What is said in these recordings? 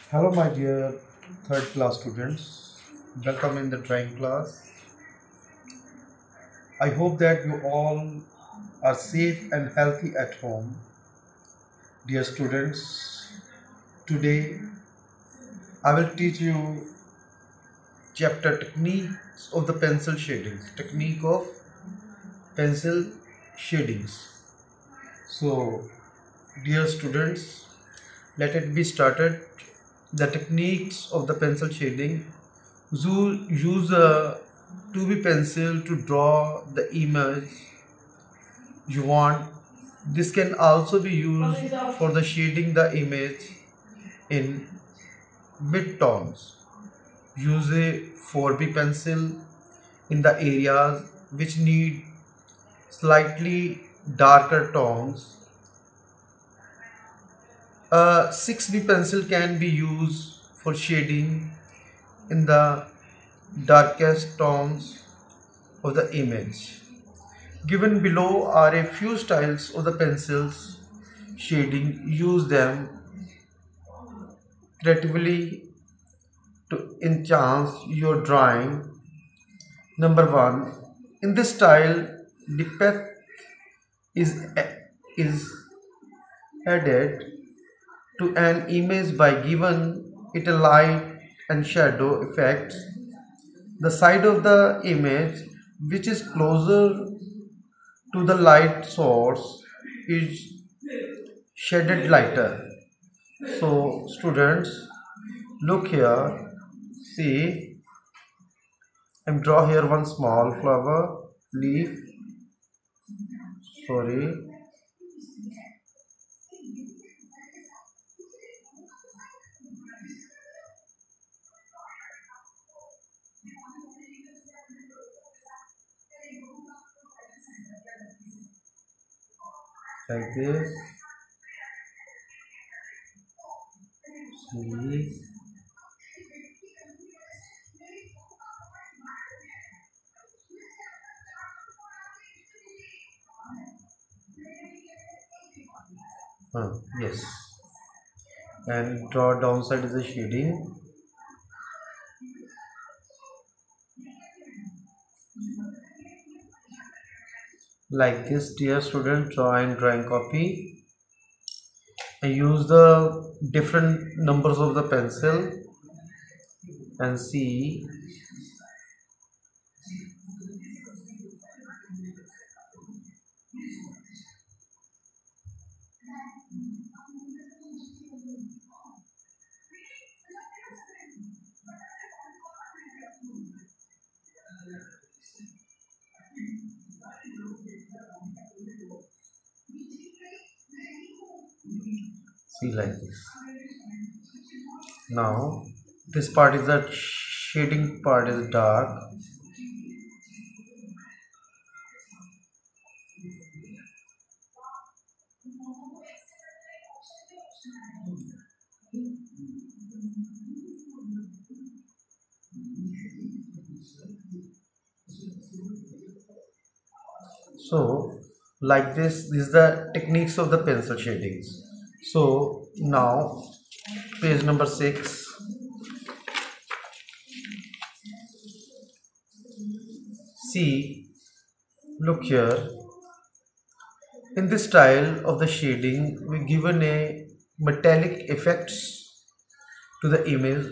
Hello, my dear third class students. Welcome in the drawing class. I hope that you all are safe and healthy at home. Dear students, today I will teach you chapter techniques of the pencil shadings. Technique of pencil shadings. So, dear students, let it be started. The techniques of the pencil shading. Use a 2B pencil to draw the image you want. This can also be used for the shading the image in mid-tones. Use a 4B pencil in the areas which need slightly darker tones. A 6B pencil can be used for shading in the darkest tones of the image. Given below are a few styles of the pencils shading. Use them creatively to enhance your drawing. Number 1. In this style, the path is, is added to an image by giving it a light and shadow effects. The side of the image which is closer to the light source is shaded lighter. So students, look here, see, I draw here one small flower leaf, sorry, like this, see, yes, and draw downside is a shading, like this. Dear student, draw and drawing copy. I use the different numbers of the pencil and see. See, like this. Now this part is the shading part is dark. So like this is the techniques of the pencil shadings. So now page number 6, see, look here. In this style of the shading, we given a metallic effects to the image.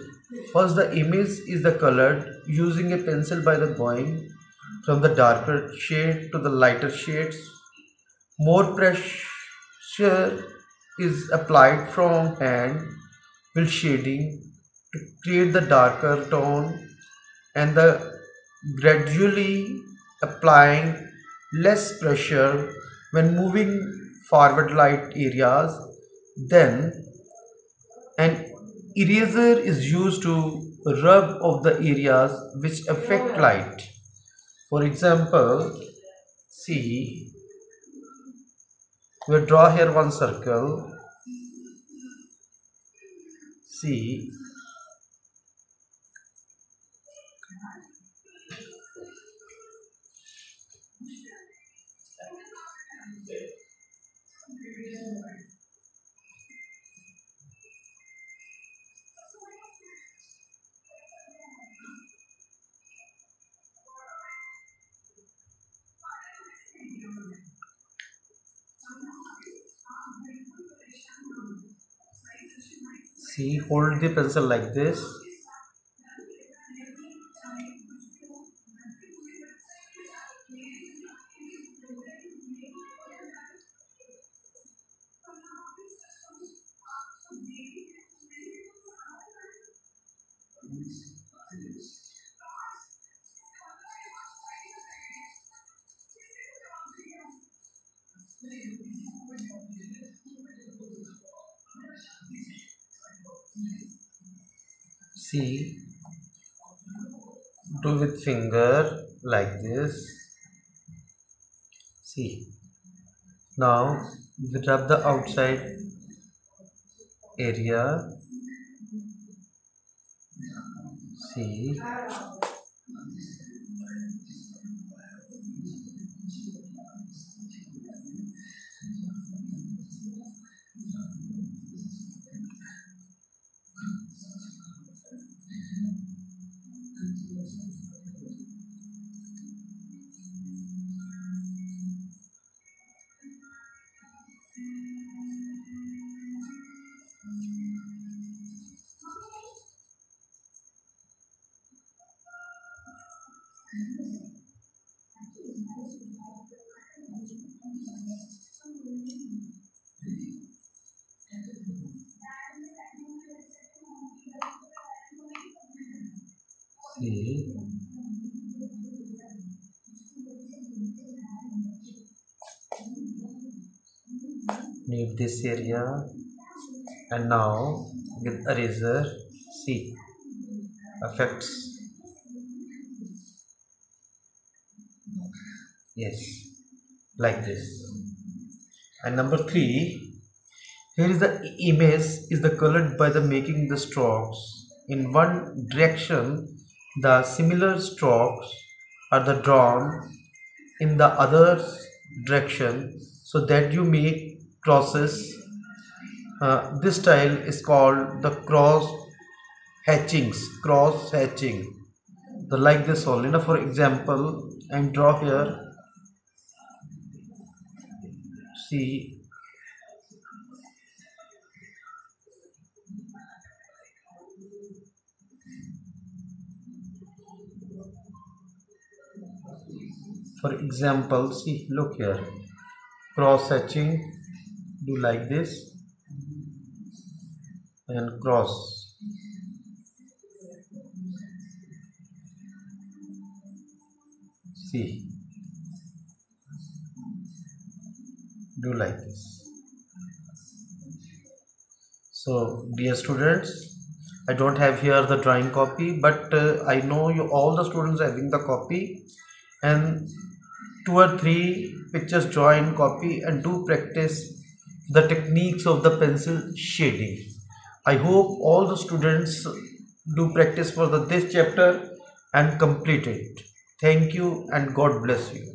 First, the image is the colored using a pencil by the going from the darker shade to the lighter shades. More pressure is applied from hand while shading to create the darker tone, and the gradually applying less pressure when moving forward light areas. Then an eraser is used to rub off the areas which affect light. For example, see, we draw here one circle, see, See, hold the pencil like this. See, do with finger like this. See, now we rub the outside area. See, see, need this area, and now with eraser, see, effects. Yes, like this. And number 3, here is the image is the colored by the making the strokes in one direction. The similar strokes are the drawn in the other direction, so that you may process. This style is called the cross hatching. The like this only. Now, for example, and draw here. See, for example, see, look here, cross hatching, do like this and cross. See, do like this. So dear students, I don't have here the drawing copy, but I know you all the students are having the copy, and 2 or 3 pictures draw in copy and do practice the techniques of the pencil shading. I hope all the students do practice for this chapter and complete it. Thank you and God bless you.